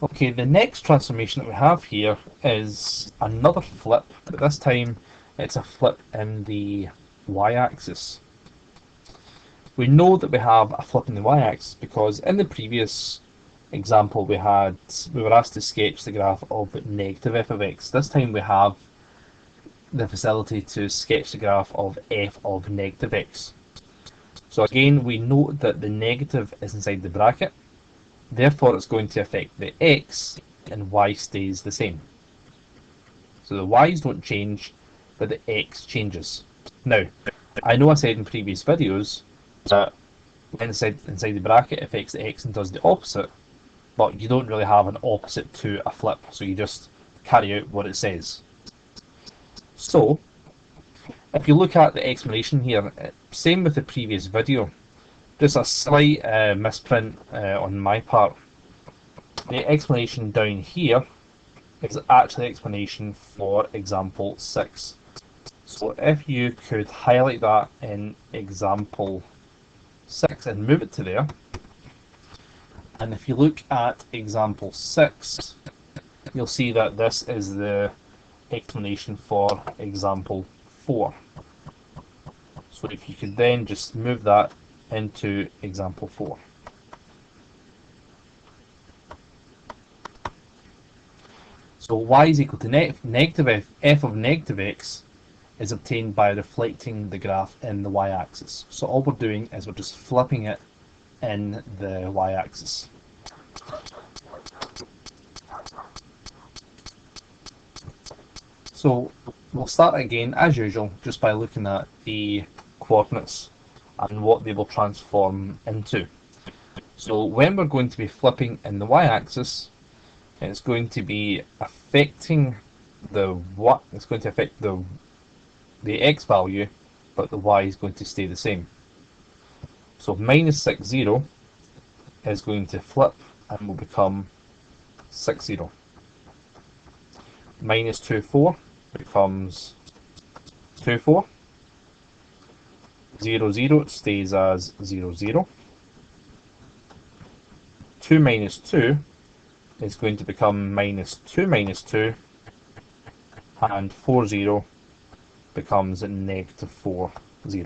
Okay, the next transformation that we have here is another flip, but this time it's a flip in the y-axis. We know that we have a flip in the y-axis because in the previous example we were asked to sketch the graph of negative f of x. This time we have the facility to sketch the graph of f of negative x. So again, we note that the negative is inside the bracket, therefore it's going to affect the x, and y stays the same. So the y's don't change, but the x changes. Now, I know I said in previous videos that inside the bracket affects the x and does the opposite, but you don't really have an opposite to a flip, so you just carry out what it says. So, if you look at the explanation here, same with the previous video, just a slight misprint on my part. The explanation down here is actually explanation for example 6. So if you could highlight that in example 6 and move it to there, and if you look at example 6, you'll see that this is the explanation for example 4. So if you could then just move that into example 4. So y is equal to negative f of negative x is obtained by reflecting the graph in the y-axis. So all we're doing is we're just flipping it in the y-axis. So we'll start again as usual just by looking at the coordinates and what they will transform into. So when we're going to be flipping in the y-axis, it's going to be affecting the x value, but the y is going to stay the same. So minus 60 is going to flip and will become 60. Minus 24 becomes 24. 0 stays as 0. 2 minus 2 is going to become minus 2, and 40 becomes negative 40.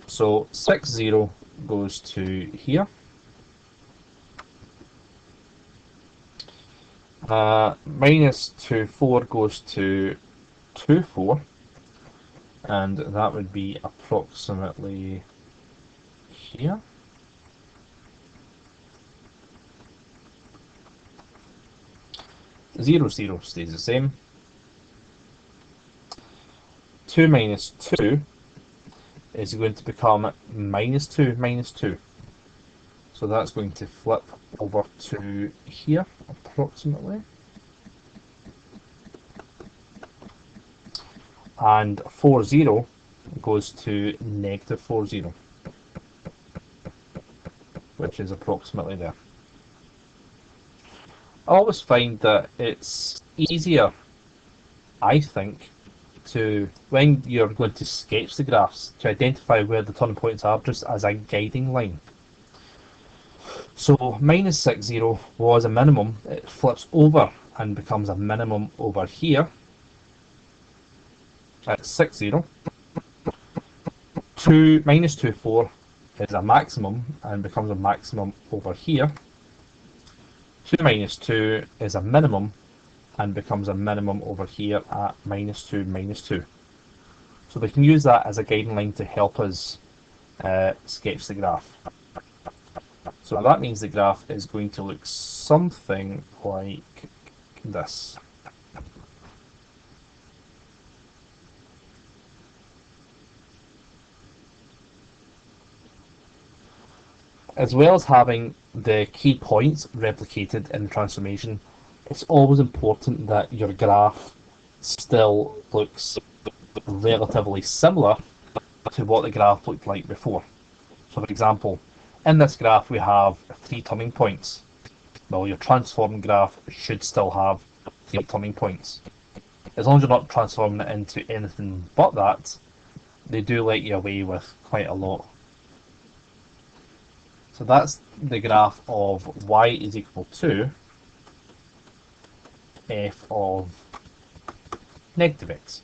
So 60 goes to here. Minus 24 goes to 24, and that would be approximately here. Zero stays the same. 2 minus 2 is going to become minus 2. So that's going to flip over to here, approximately. And 40 goes to negative 40, which is approximately there. I always find that it's easier, I think, when you're going to sketch the graphs, to identify where the turning points are just as a guiding line. So minus 60 was a minimum, it flips over and becomes a minimum over here at 60. Minus 24 is a maximum and becomes a maximum over here. 2 minus 2 is a minimum and becomes a minimum over here at minus 2. So we can use that as a guiding line to help us sketch the graph. So that means the graph is going to look something like this. As well as having the key points replicated in the transformation, it's always important that your graph still looks relatively similar to what the graph looked like before. So for example, in this graph we have 3 turning points. Well, your transformed graph should still have 3 turning points. As long as you're not transforming it into anything but that, they do let you away with quite a lot. So So that's the graph of y is equal to f of negative x.